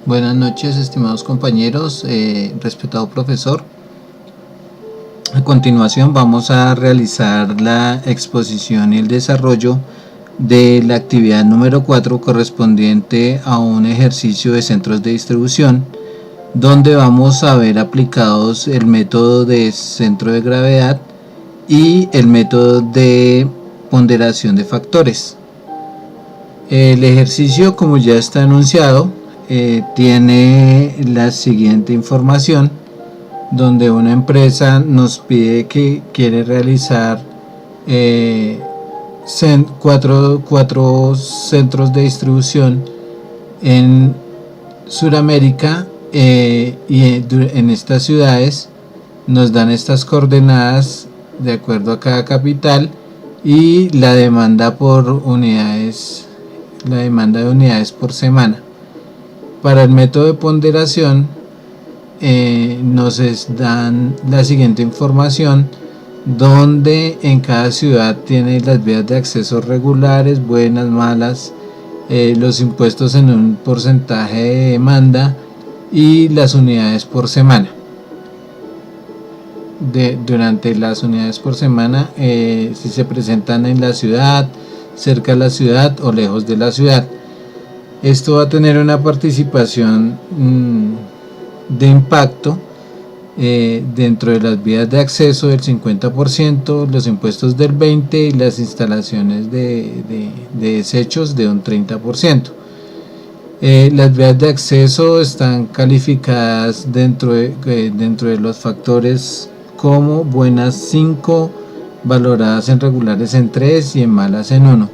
Buenas noches, estimados compañeros, respetado profesor. A continuación vamos a realizar la exposición y el desarrollo de la actividad número 4 correspondiente a un ejercicio de centros de distribución, donde vamos a ver aplicados el método de centro de gravedad y el método de ponderación de factores. El ejercicio, como ya está anunciado, tiene la siguiente información, donde una empresa nos pide que quiere realizar cuatro centros de distribución en Sudamérica, y en estas ciudades nos dan estas coordenadas de acuerdo a cada capital y la demanda por unidades, la demanda de unidades por semana. Para el método de ponderación nos dan la siguiente información, donde en cada ciudad tiene las vías de acceso regulares, buenas, malas, los impuestos en un porcentaje de demanda y las unidades por semana. Durante las unidades por semana, si se presentan en la ciudad, cerca de la ciudad o lejos de la ciudad. Esto va a tener una participación de impacto dentro de las vías de acceso del 50%, los impuestos del 20% y las instalaciones de desechos de un 30%. Las vías de acceso están calificadas dentro de los factores como buenas 5, valoradas en regulares en 3 y en malas en 1.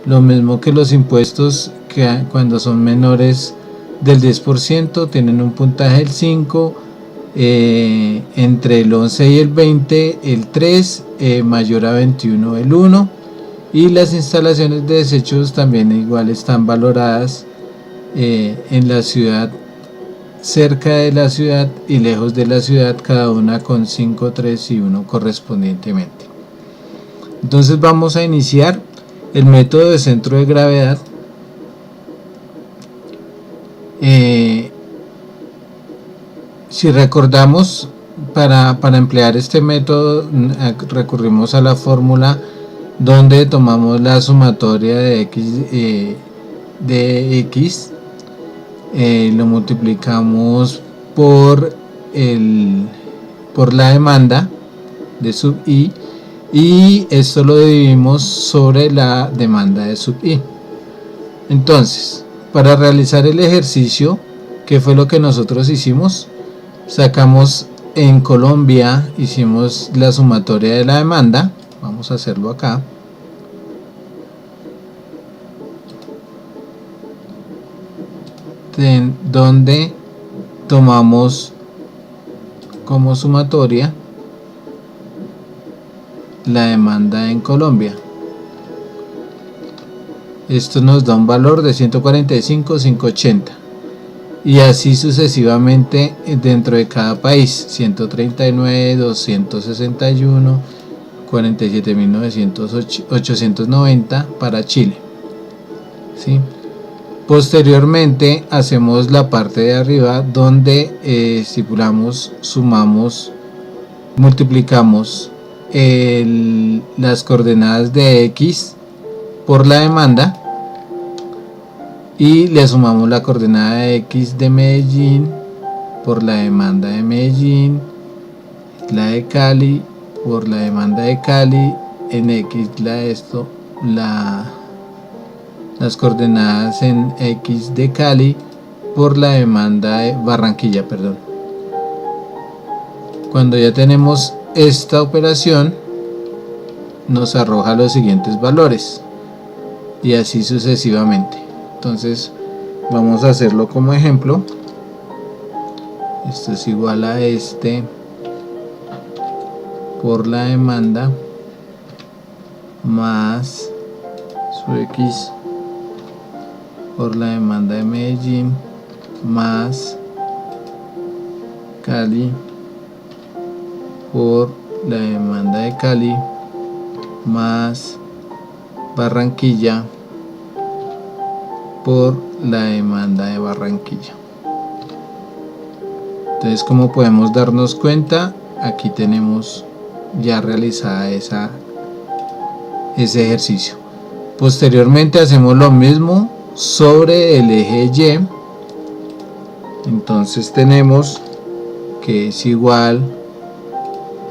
Lo mismo que los impuestos, que cuando son menores del 10% tienen un puntaje del 5, entre el 11 y el 20 el 3, mayor a 21 el 1, y las instalaciones de desechos también igual están valoradas en la ciudad, cerca de la ciudad y lejos de la ciudad, cada una con 5, 3 y 1 correspondientemente. Entonces vamos a iniciar el método de centro de gravedad. Si recordamos, para emplear este método recurrimos a la fórmula donde tomamos la sumatoria de x, lo multiplicamos por la demanda de sub i, y esto lo dividimos sobre la demanda de sub i. Entonces, para realizar el ejercicio, ¿qué fue lo que nosotros hicimos? Sacamos en Colombia, hicimos la sumatoria de la demanda. Vamos a hacerlo acá. Donde tomamos como sumatoria la demanda en Colombia. Esto nos da un valor de 145.580, y así sucesivamente dentro de cada país: 139, 261, 47.890 para Chile, ¿sí? Posteriormente hacemos la parte de arriba, donde estipulamos, sumamos, multiplicamos las coordenadas de x por la demanda y le sumamos la coordenada de x de Medellín por la demanda de Medellín, la de Cali por la demanda de Cali, en x las coordenadas en x de Cali por la demanda de Barranquilla, Cuando ya tenemos esta operación, nos arroja los siguientes valores, y así sucesivamente. Entonces vamos a hacerlo como ejemplo. Esto es igual a este por la demanda más su x por la demanda de Medellín más Cali por la demanda de Cali más Barranquilla por la demanda de Barranquilla. Entonces, como podemos darnos cuenta, aquí tenemos ya realizada ese ejercicio. Posteriormente hacemos lo mismo sobre el eje Y. Entonces tenemos que es igual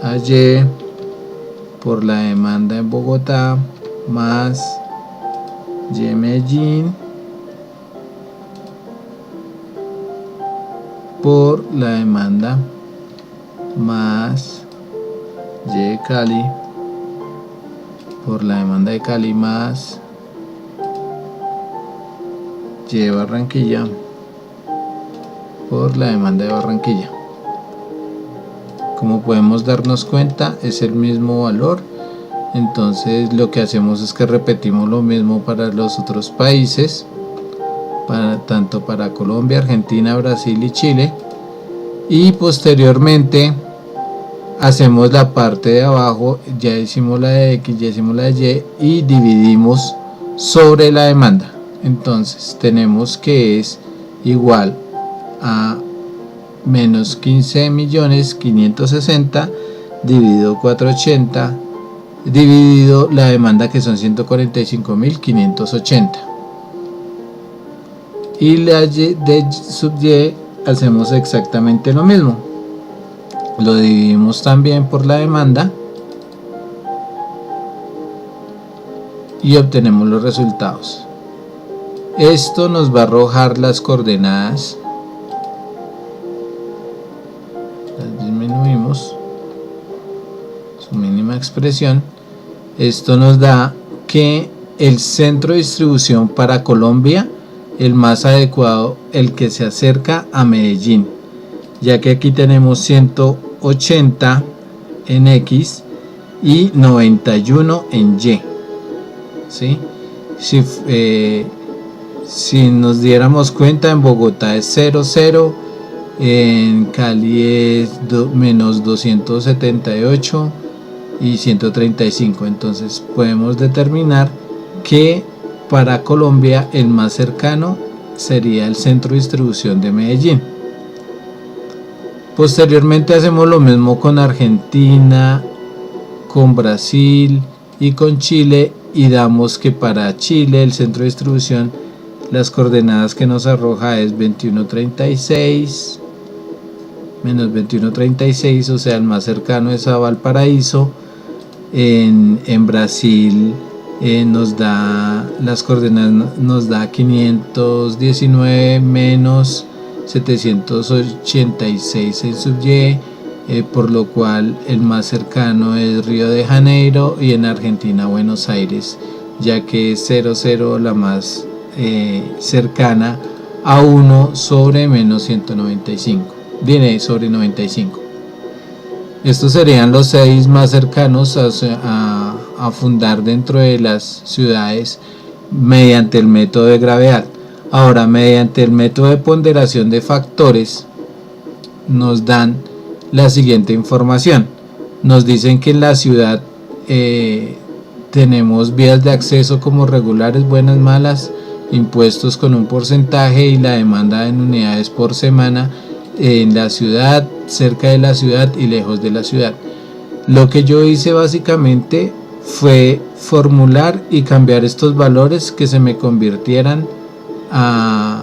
a Y por la demanda en Bogotá más Y Medellín por la demanda más Y Cali por la demanda de Cali más Y Barranquilla por la demanda de Barranquilla. Como podemos darnos cuenta, es el mismo valor. Entonces lo que hacemos es que repetimos lo mismo para los otros países, tanto para Colombia, Argentina, Brasil y Chile, y posteriormente hacemos la parte de abajo, ya hicimos la de X, ya hicimos la de Y, y dividimos sobre la demanda. Entonces tenemos que es igual a menos 15.560.000 dividido 480 dividido la demanda, que son 145.580, y la Y de sub Y hacemos exactamente lo mismo, lo dividimos también por la demanda y obtenemos los resultados. Esto nos va a arrojar las coordenadas, las disminuimos, su mínima expresión. Esto nos da que el centro de distribución para Colombia, el más adecuado, el que se acerca a Medellín, ya que aquí tenemos 180 en X y 91 en Y, ¿sí? Si nos diéramos cuenta, en Bogotá es 0,0, en Cali es menos 278 y 135. Entonces podemos determinar que para Colombia el más cercano sería el centro de distribución de Medellín. Posteriormente hacemos lo mismo con Argentina, con Brasil y con Chile, y damos que para Chile el centro de distribución, las coordenadas que nos arroja es 2136 menos 2136, o sea el más cercano es a Valparaíso. En Brasil nos da las coordenadas, nos da 519 menos 786 en sub Y, por lo cual el más cercano es Río de Janeiro, y en Argentina Buenos Aires, ya que es 0,0 la más cercana a 1 sobre menos 195, viene sobre 95. Estos serían los 6 más cercanos a fundar dentro de las ciudades mediante el método de gravedad. Ahora, mediante el método de ponderación de factores, nos dan la siguiente información. Nos dicen que en la ciudad tenemos vías de acceso como regulares, buenas, malas, impuestos con un porcentaje y la demanda en unidades por semana en la ciudad, cerca de la ciudad y lejos de la ciudad. Lo que yo hice básicamente fue formular y cambiar estos valores que se me convirtieran a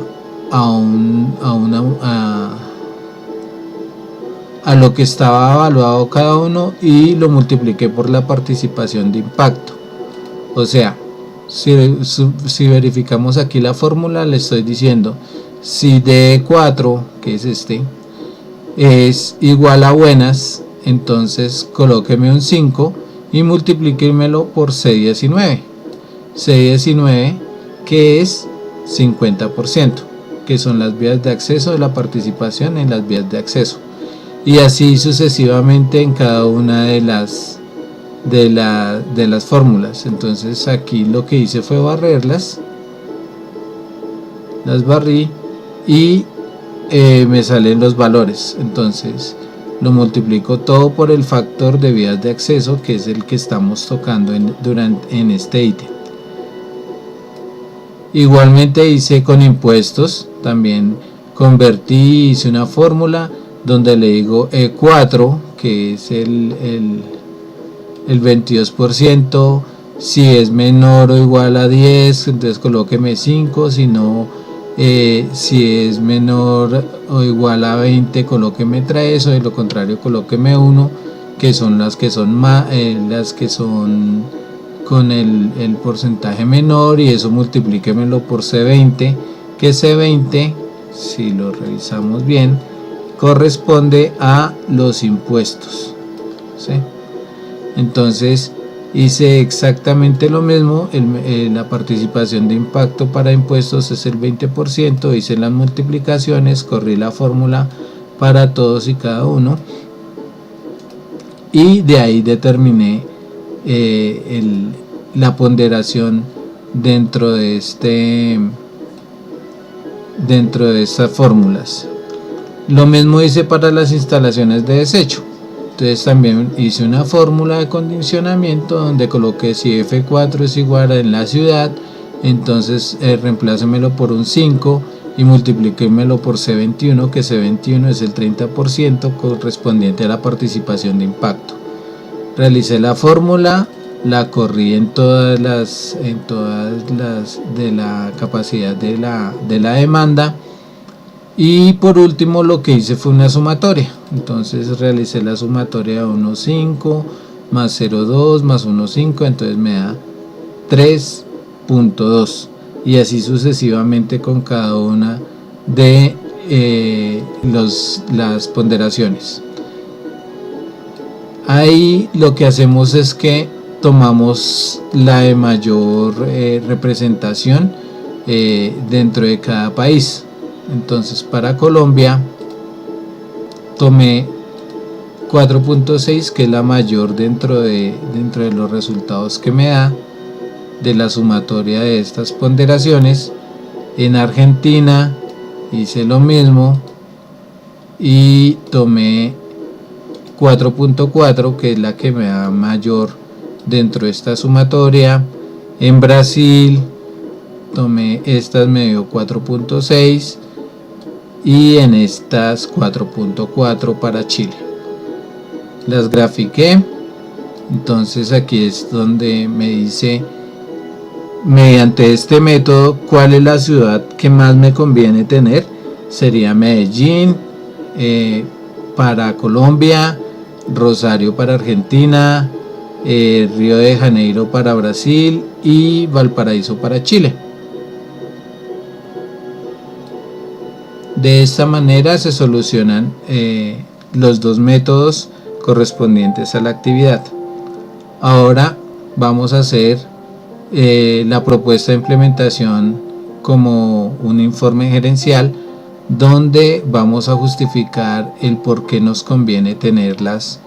lo que estaba evaluado cada uno, y lo multipliqué por la participación de impacto. O sea, si verificamos aquí la fórmula, le estoy diciendo si D4, que es este, es igual a buenas, entonces colóqueme un 5 y multiplíquemelo por C19. C19, que es 50%, que son las vías de acceso, de la participación en las vías de acceso, y así sucesivamente en cada una de las fórmulas. Entonces aquí lo que hice fue barrerlas, las barrí y me salen los valores. Entonces lo multiplico todo por el factor de vías de acceso, que es el que estamos tocando en este ítem. Igualmente hice con impuestos, también convertí, hice una fórmula, donde le digo E4, que es el 22%. Si es menor o igual a 10, entonces colóqueme 5. Si no, si es menor o igual a 20, colóqueme 3, o de lo contrario colóqueme 1, que son las que son con el porcentaje menor, y eso multiplíquemelo por C20, que C20, si lo revisamos bien, corresponde a los impuestos, ¿sí? Entonces hice exactamente lo mismo. La participación de impacto para impuestos es el 20%, hice las multiplicaciones, corrí la fórmula para todos y cada uno, y de ahí determiné la ponderación dentro de estas fórmulas. Lo mismo hice para las instalaciones de desecho. Entonces también hice una fórmula de condicionamiento donde coloqué si F4 es igual a en la ciudad, entonces reemplácemelo por un 5 y multiplíquemelo por C21, que C21 es el 30% correspondiente a la participación de impacto. Realicé la fórmula, la corrí en todas las de la capacidad de la demanda, y por último lo que hice fue una sumatoria. Entonces realicé la sumatoria de 1,5 más 0,2 más 1,5, entonces me da 3,2, y así sucesivamente con cada una de las ponderaciones. Ahí lo que hacemos es que tomamos la de mayor representación dentro de cada país. Entonces para Colombia tomé 4,6, que es la mayor dentro de los resultados que me da de la sumatoria de estas ponderaciones. En Argentina hice lo mismo y tomé 4,4, que es la que me da mayor dentro de esta sumatoria. En Brasil tomé estas, me dio 4,6, y en estas 4,4 para Chile. Las grafiqué. Entonces aquí es donde me dice, mediante este método, cuál es la ciudad que más me conviene tener. Sería Medellín para Colombia, Rosario para Argentina, Río de Janeiro para Brasil y Valparaíso para Chile. De esta manera se solucionan los dos métodos correspondientes a la actividad. Ahora vamos a hacer la propuesta de implementación como un informe gerencial, donde vamos a justificar el por qué nos conviene tener las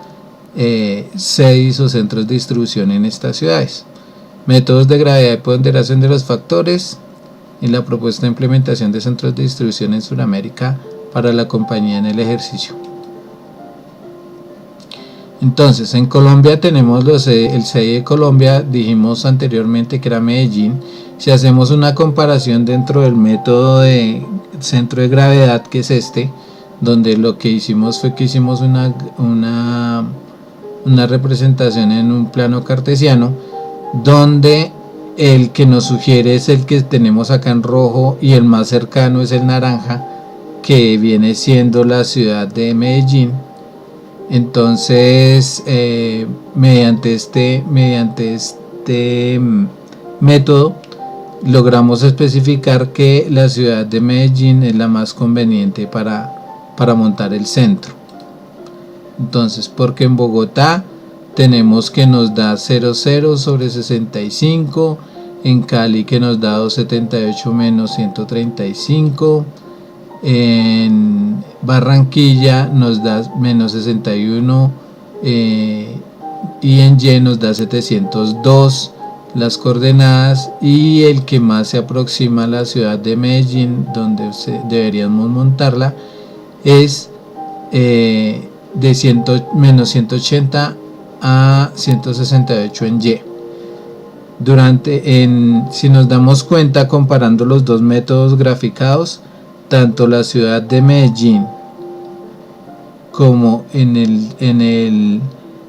CEDIs o centros de distribución en estas ciudades. Métodos de gravedad y ponderación de los factores en la propuesta de implementación de centros de distribución en Sudamérica para la compañía en el ejercicio. Entonces en Colombia tenemos el CEDI de Colombia, dijimos anteriormente que era Medellín. Si hacemos una comparación dentro del método de centro de gravedad, que es donde lo que hicimos fue que hicimos una representación en un plano cartesiano, donde el que nos sugiere es el que tenemos acá en rojo y el más cercano es el naranja, que viene siendo la ciudad de Medellín. Entonces mediante este método logramos especificar que la ciudad de Medellín es la más conveniente para montar el centro. Entonces, porque en Bogotá tenemos que nos da 0,0 sobre 65, en Cali que nos da 278 menos 135, en Barranquilla nos da menos 61 y en Y nos da 702 las coordenadas, y el que más se aproxima a la ciudad de Medellín, donde deberíamos montarla, es de menos 180 a 168 en Y. Si nos damos cuenta, comparando los dos métodos graficados, tanto la ciudad de Medellín como en el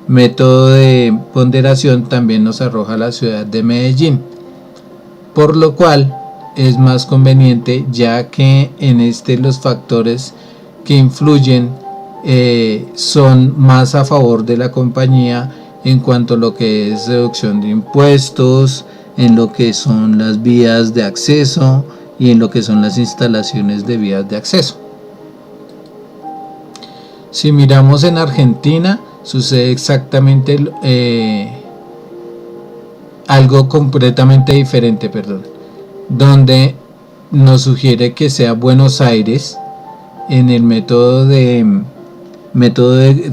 método de ponderación también nos arroja la ciudad de Medellín, por lo cual es más conveniente, ya que en los factores que influyen son más a favor de la compañía en cuanto a lo que es reducción de impuestos, en lo que son las vías de acceso y en lo que son las instalaciones de vías de acceso. Si miramos en Argentina, sucede exactamente algo completamente diferente, donde nos sugiere que sea Buenos Aires en el método de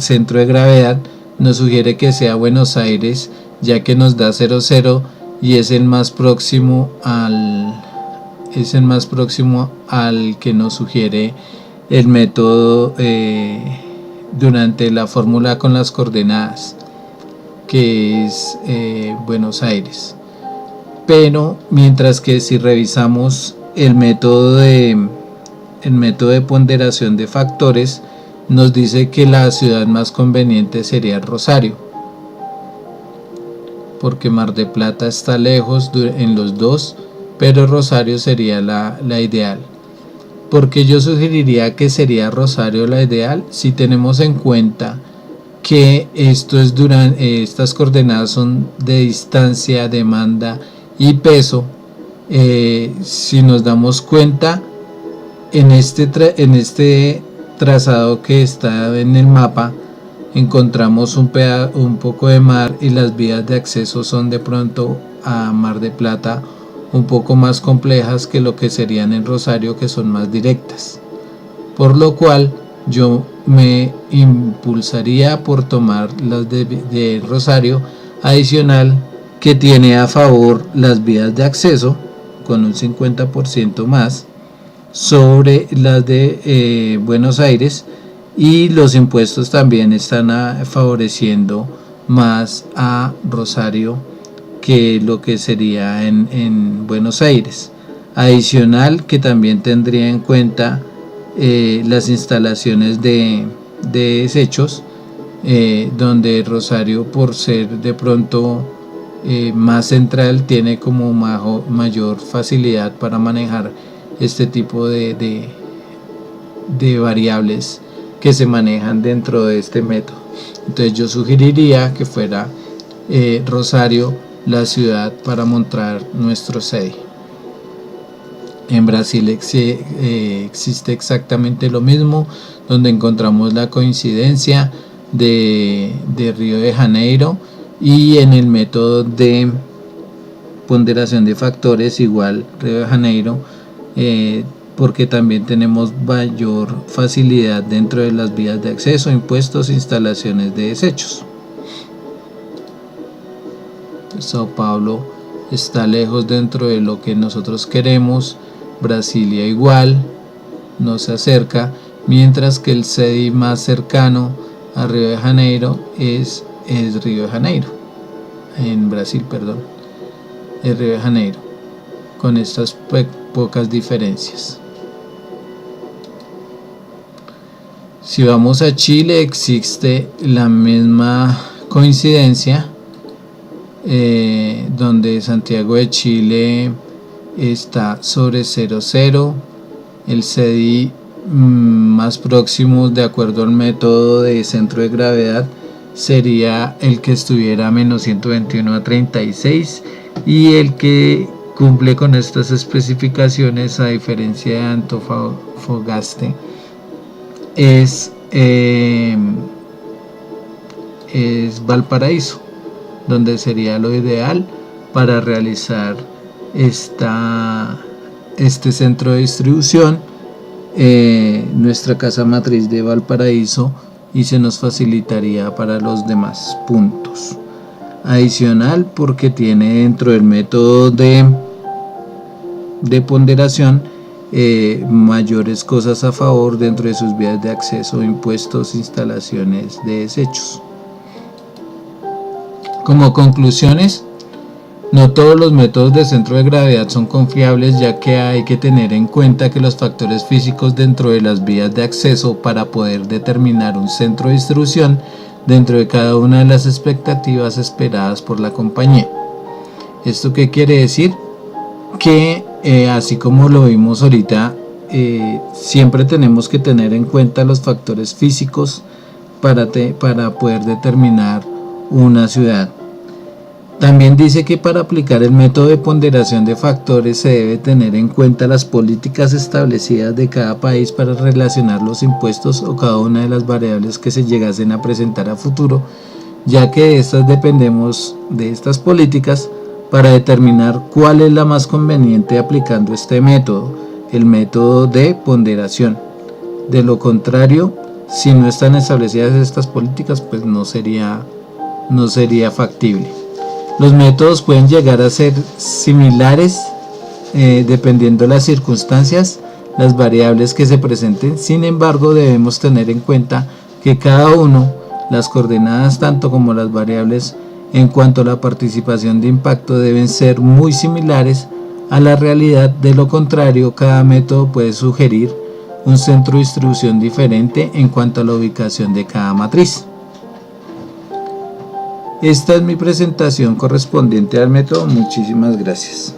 centro de gravedad. Nos sugiere que sea Buenos Aires, ya que nos da 0,0 y es el más próximo al que nos sugiere el método durante la fórmula con las coordenadas, que es Buenos Aires. Pero mientras que si revisamos el método de ponderación de factores, nos dice que la ciudad más conveniente sería Rosario, porque Mar del Plata está lejos en los dos, pero Rosario sería la ideal. Porque yo sugeriría que sería Rosario la ideal si tenemos en cuenta que estas coordenadas son de distancia, demanda y peso. Si nos damos cuenta, en este trazado que está en el mapa encontramos un poco de mar, y las vías de acceso son de pronto a Mar del Plata un poco más complejas que lo que serían en Rosario, que son más directas, por lo cual yo me impulsaría por tomar las de Rosario, adicional que tiene a favor las vías de acceso con un 50% más sobre las de Buenos Aires, y los impuestos también están favoreciendo más a Rosario que lo que sería en Buenos Aires. Adicional que también tendría en cuenta las instalaciones de desechos, donde Rosario, por ser de pronto más central, tiene como mayor facilidad para manejar este tipo de variables que se manejan dentro de este método. Entonces yo sugeriría que fuera Rosario la ciudad para montar nuestro CEDI. En Brasil existe exactamente lo mismo, donde encontramos la coincidencia de Río de Janeiro, y en el método de ponderación de factores igual Río de Janeiro, porque también tenemos mayor facilidad dentro de las vías de acceso, impuestos, instalaciones de desechos. Sao Paulo está lejos dentro de lo que nosotros queremos, Brasilia igual, no se acerca, mientras que el CEDI más cercano a Río de Janeiro es Río de Janeiro, en Brasil, es Río de Janeiro, con estas pocas diferencias. Si vamos a Chile, existe la misma coincidencia, donde Santiago de Chile está sobre 0,0, el CEDI más próximo de acuerdo al método de centro de gravedad sería el que estuviera a menos 121 a 36, y el que cumple con estas especificaciones, a diferencia de Antofagasta, es Valparaíso, donde sería lo ideal para realizar este centro de distribución, nuestra casa matriz de Valparaíso, y se nos facilitaría para los demás puntos. Adicional, porque tiene dentro del método de ponderación mayores cosas a favor dentro de sus vías de acceso, impuestos, instalaciones de desechos. Como conclusiones, No todos los métodos de centro de gravedad son confiables, ya que hay que tener en cuenta que los factores físicos dentro de las vías de acceso para poder determinar un centro de distribución dentro de cada una de las expectativas esperadas por la compañía. ¿Esto qué quiere decir? Que así como lo vimos ahorita, siempre tenemos que tener en cuenta los factores físicos para poder determinar una ciudad. También dice que para aplicar el método de ponderación de factores se debe tener en cuenta las políticas establecidas de cada país para relacionar los impuestos o cada una de las variables que se llegasen a presentar a futuro, ya que de estas dependemos de estas políticas para determinar cuál es la más conveniente aplicando este método, el método de ponderación. De lo contrario, si no están establecidas estas políticas, pues no sería factible. Los métodos pueden llegar a ser similares dependiendo de las circunstancias, las variables que se presenten. Sin embargo, debemos tener en cuenta que cada uno, las coordenadas tanto como las variables en cuanto a la participación de impacto, deben ser muy similares a la realidad. De lo contrario, cada método puede sugerir un centro de distribución diferente en cuanto a la ubicación de cada matriz. Esta es mi presentación correspondiente al método. Muchísimas gracias.